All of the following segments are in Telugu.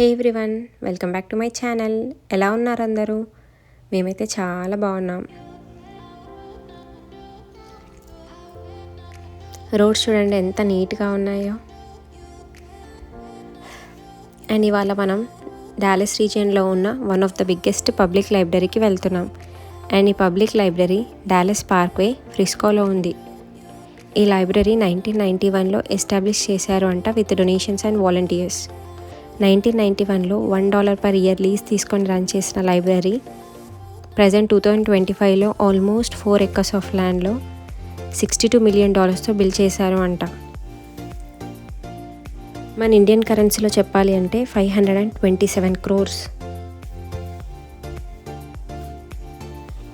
Hey everyone, welcome back to my channel. ఎలా ఉన్నారు అందరూ? మేమైతే చాలా బాగున్నాం. రోడ్స్ చూడండి ఎంత నీట్గా ఉన్నాయో. అండ్ ఇవాళ మనం డాలస్ రీజియన్లో ఉన్న one of the biggest public లైబ్రరీకి వెళ్తున్నాం. అండ్ ఈ పబ్లిక్ లైబ్రరీ డాలస్ పార్క్వే ఫ్రిస్కోలో ఉంది. ఈ లైబ్రరీ 1991లో ఎస్టాబ్లిష్ చేశారు అంట విత్ డొనేషన్స్ అండ్ వాలంటీర్స్. 1991లో $1 per year లీజ్ తీసుకొని రన్ చేసిన లైబ్రరీ ప్రజెంట్ 2025లో ఆల్మోస్ట్ 4 acres ఆఫ్ ల్యాండ్లో $62 million బిల్డ్ చేశారు అంట. మన ఇండియన్ కరెన్సీలో చెప్పాలి అంటే 527 crores.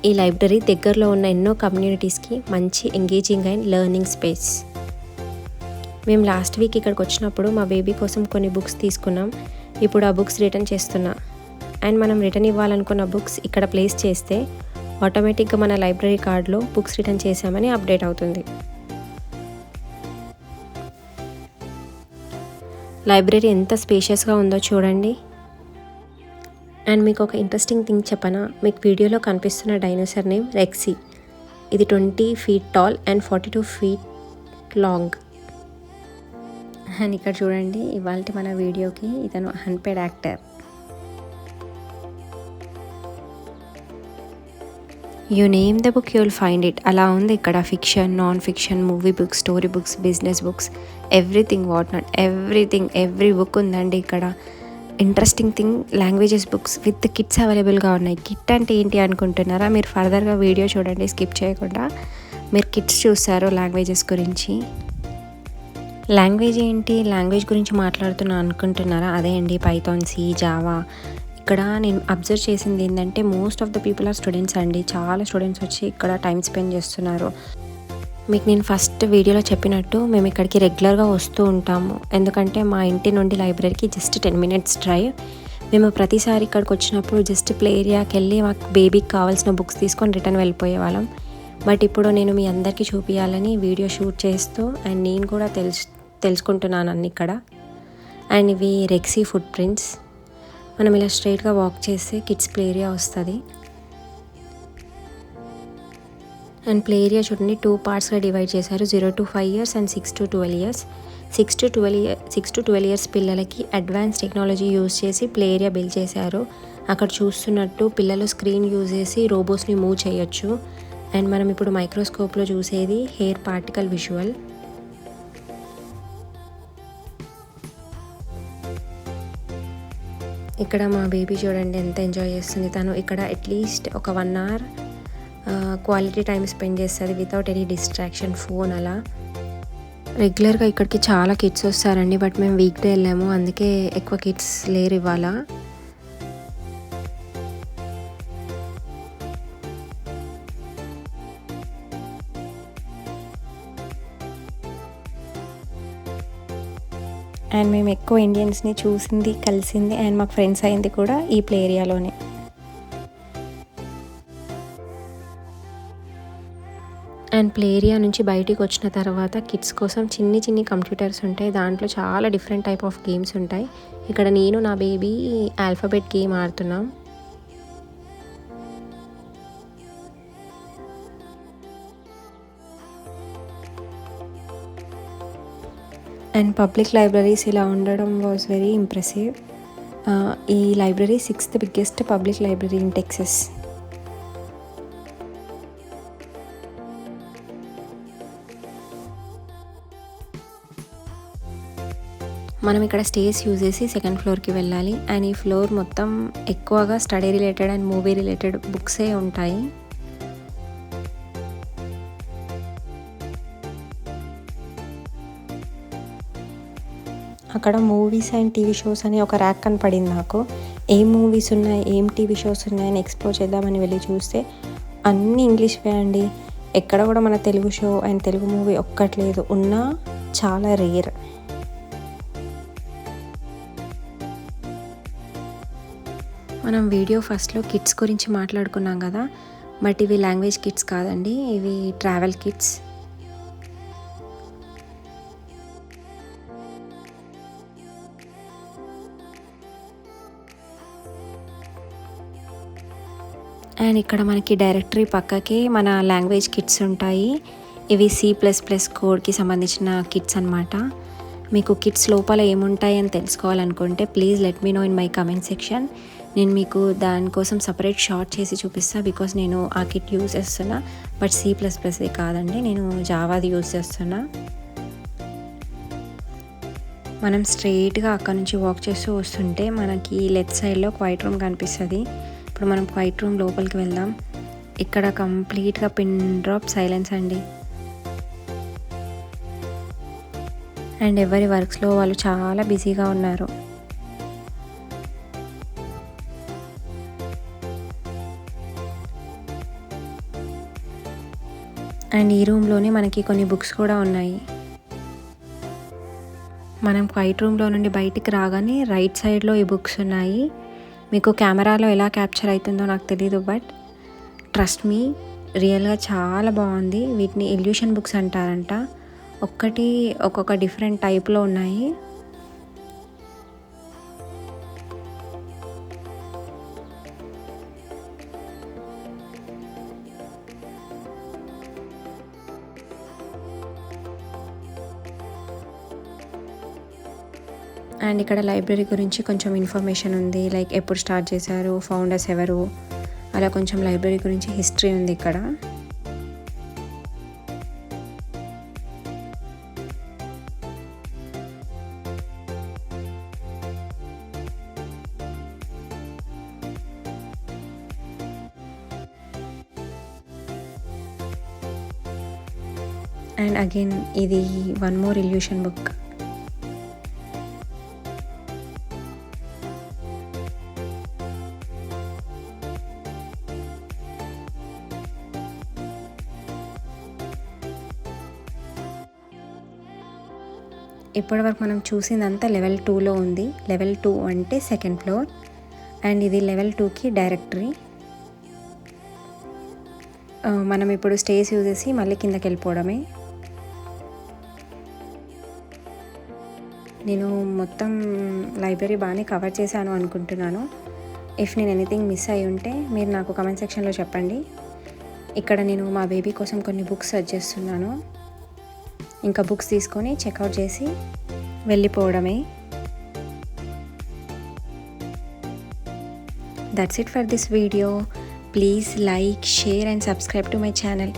ఈ లైబ్రరీ దగ్గరలో ఉన్న ఎన్నో కమ్యూనిటీస్కి మంచి ఎంగేజింగ్ అండ్ లెర్నింగ్ స్పేస్. మేము లాస్ట్ వీక్ ఇక్కడికి వచ్చినప్పుడు మా బేబీ కోసం కొన్ని బుక్స్ తీసుకున్నాం. ఇప్పుడు ఆ బుక్స్ రిటర్న్ చేస్తున్నా. అండ్ మనం రిటర్న్ ఇవ్వాలనుకున్న బుక్స్ ఇక్కడ ప్లేస్ చేస్తే ఆటోమేటిక్గా మన లైబ్రరీ కార్డ్లో బుక్స్ రిటర్న్ చేశామని అప్డేట్ అవుతుంది. లైబ్రరీ ఎంత స్పేషియస్గా ఉందో చూడండి. అండ్ మీకు ఒక ఇంట్రెస్టింగ్ థింగ్ చెప్పనా, మీకు వీడియోలో కనిపిస్తున్న డైనోసార్ నేమ్ రెక్సీ. ఇది 20 feet టాల్ అండ్ 42 feet లాంగ్. అండ్ ఇక్కడ చూడండి, ఇవాళ మన వీడియోకి ఇతను unpaid actor. You name the book you will find it. అలా ఉంది ఇక్కడ. Fiction, non fiction, movie books, story books, business books, everything, what not everything, every book ఉందండి ఇక్కడ. Interesting thing, languages books with kits అవైలబుల్గా ఉన్నాయి. కిట్ అంటే ఏంటి అనుకుంటున్నారా? మీరు ఫర్దర్గా వీడియో చూడండి, స్కిప్ చేయకుండా. మీరు కిట్స్ చూస్తారు లాంగ్వేజెస్ గురించి. లాంగ్వేజ్ ఏంటి, లాంగ్వేజ్ గురించి మాట్లాడుతున్నా అనుకుంటున్నారా? అదే అండి, పైథాన్, సి, జావా. ఇక్కడ నేను అబ్జర్వ్ చేసింది ఏంటంటే most of the people are students అండి. చాలా స్టూడెంట్స్ వచ్చి ఇక్కడ టైం స్పెండ్ చేస్తున్నారు. మీకు నేను ఫస్ట్ వీడియోలో చెప్పినట్టు మేము ఇక్కడికి రెగ్యులర్గా వస్తూ ఉంటాము. ఎందుకంటే మా ఇంటి నుండి లైబ్రరీకి జస్ట్ 10 minutes డ్రైవ్. మేము ప్రతిసారి ఇక్కడికి వచ్చినప్పుడు జస్ట్ ప్లే ఏరియాకి వెళ్ళి మాకు బేబీకి కావాల్సిన బుక్స్ తీసుకొని రిటర్న్ వెళ్ళిపోయే వాళ్ళం. బట్ ఇప్పుడు నేను మీ అందరికీ చూపించాలని వీడియో షూట్ చేస్తూ అండ్ నేను కూడా తెలుసుకుంటున్నాను అన్ని ఇక్కడ. అండ్ ఇవి రెక్సీ ఫుట్ ప్రింట్స్. మనం ఇలా స్ట్రైట్గా వాక్ చేస్తే కిడ్స్ ప్లే ఏరియా వస్తుంది. అండ్ ప్లే ఏరియా చూడండి 2 partsగా డివైడ్ చేశారు. 0 to 5 years and 6 to 12 years. 6 to 12 years పిల్లలకి అడ్వాన్స్ టెక్నాలజీ యూజ్ చేసి ప్లే ఏరియా బిల్డ్ చేశారు. అక్కడ చూస్తున్నట్టు పిల్లలు స్క్రీన్ యూజ్ చేసి రోబోట్స్ని మూవ్ చేయొచ్చు. అండ్ మనం ఇప్పుడు మైక్రోస్కోప్లో చూసేది హెయిర్ పార్టికల్ విజువల్. ఇక్కడ మా బేబీ చూడండి ఎంత ఎంజాయ్ చేస్తుంది. తను ఇక్కడ అట్లీస్ట్ ఒక 1 hour క్వాలిటీ టైం స్పెండ్ చేస్తుంది వితౌట్ ఎనీ డిస్ట్రాక్షన్, ఫోన్ అలా. రెగ్యులర్గా ఇక్కడికి చాలా కిడ్స్ వస్తారండి. బట్ మేము వీక్ డే వెళ్ళాము, అందుకే ఎక్కువ కిడ్స్ లేరు ఇవాళ. అండ్ మేము ఎక్కువ ఇండియన్స్ని చూసింది, కలిసింది అండ్ మాకు ఫ్రెండ్స్ అయింది కూడా ఈ ప్లే ఏరియాలోనే. అండ్ ప్లే ఏరియా నుంచి బయటికి వచ్చిన తర్వాత కిడ్స్ కోసం చిన్ని కంప్యూటర్స్ ఉంటాయి. దాంట్లో చాలా డిఫరెంట్ టైప్ ఆఫ్ గేమ్స్ ఉంటాయి. ఇక్కడ నేను నా బేబీ ఆల్ఫాబెట్ గేమ్ ఆడుతున్నాం. అండ్ పబ్లిక్ లైబ్రరీస్ ఇలా ఉండడం వాజ్ వెరీ ఇంప్రెసివ్. ఈ library 6th biggest public library in Texas. మనం ఇక్కడ స్టేజ్ యూజ్ చేసి 2nd floorకి వెళ్ళాలి. అండ్ ఈ ఫ్లోర్ మొత్తం ఎక్కువగా study related and movie related బుక్సే ఉంటాయి. అక్కడ మూవీస్ అండ్ టీవీ షోస్ అని ఒక ర్యాక్ కనపడింది నాకు. ఏం మూవీస్ ఉన్నాయి, ఏం టీవీ షోస్ ఉన్నాయని ఎక్స్ప్లోర్ చేద్దామని వెళ్ళి చూస్తే అన్నీ ఇంగ్లీష్వే అండి. ఎక్కడ కూడా మన Telugu show and Telugu movie ఒక్కట్లేదు, ఉన్నా చాలా రేర్. మనం వీడియో ఫస్ట్లో కిడ్స్ గురించి మాట్లాడుకున్నాం కదా, బట్ ఇవి లాంగ్వేజ్ కిడ్స్ కాదండి, ఇవి ట్రావెల్ కిడ్స్. అండ్ ఇక్కడ మనకి డైరెక్టరీ పక్కకే మన లాంగ్వేజ్ కిట్స్ ఉంటాయి. ఇవి C++ కోడ్కి సంబంధించిన కిట్స్ అనమాట. మీకు కిట్స్ లోపల ఏముంటాయి అని తెలుసుకోవాలనుకుంటే please let me know in my comment section. నేను మీకు దానికోసం సపరేట్ షార్ట్ చేసి చూపిస్తాను. బికాస్ నేను ఆ కిట్ యూజ్ చేస్తున్నా, బట్ C++ది కాదండి, నేను జావాది యూజ్ చేస్తున్నా. మనం స్ట్రెయిట్గా అక్కడ నుంచి వాక్ చేస్తూ వస్తుంటే మనకి లెఫ్ట్ సైడ్లో క్వైట్ రూమ్ కనిపిస్తుంది. ఇప్పుడు మనం క్వైట్ రూమ్ లోపలికి వెళ్దాం. ఇక్కడ కంప్లీట్గా పిన్ డ్రాప్ సైలెన్స్ అండి. అండ్ ఎవరి వర్క్స్లో వాళ్ళు చాలా బిజీగా ఉన్నారు. అండ్ ఈ రూమ్లోనే మనకి కొన్ని బుక్స్ కూడా ఉన్నాయి. మనం క్వైట్ రూమ్లో నుండి బయటికి రాగానే రైట్ సైడ్లో ఈ బుక్స్ ఉన్నాయి. మీకు కెమెరాలో ఎలా క్యాప్చర్ అవుతుందో నాకు తెలీదు, బట్ ట్రస్ట్ మీ, రియల్గా చాలా బాగుంది. వీటిని ఇల్యూషన్ బుక్స్ అంటారంట. ఒక్కటి ఒక్కొక్క డిఫరెంట్ టైప్లో ఉన్నాయి. అండ్ ఇక్కడ లైబ్రరీ గురించి కొంచెం ఇన్ఫర్మేషన్ ఉంది. లైక్ ఎప్పుడు స్టార్ట్ చేశారు, ఫౌండర్స్ ఎవరు, అలా కొంచెం లైబ్రరీ గురించి హిస్టరీ ఉంది ఇక్కడ. అండ్ అగైన్ ఇది వన్ మోర్ ఇల్యూషన్ బుక్. ఇప్పటి వరకు మనం చూసిందంతా లెవెల్ 2లో ఉంది. లెవెల్ 2 అంటే సెకండ్ ఫ్లోర్. అండ్ ఇది లెవెల్ 2కి డైరెక్టరీ. మనం ఇప్పుడు స్టేస్ యూజ్ చేసి మళ్ళీ కిందకి వెళ్ళిపోవడమే. నేను మొత్తం లైబ్రరీ బాగానే కవర్ చేశాను అనుకుంటున్నాను. ఇఫ్ నేను ఎనీథింగ్ మిస్ అయి ఉంటే మీరు నాకు కమెంట్ సెక్షన్లో చెప్పండి. ఇక్కడ నేను మా బేబీ కోసం కొన్ని బుక్స్ సర్చ్ చేస్తున్నాను. ఇంకా బుక్స్ తీసుకొని చెక్అవుట్ చేసి వెళ్ళిపోవడమే. That's it for this video. Please like, share and subscribe to my channel.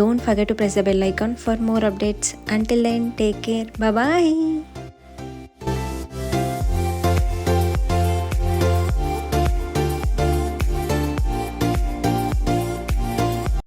Don't forget to press the bell icon for more updates. Until then, take care. Bye bye.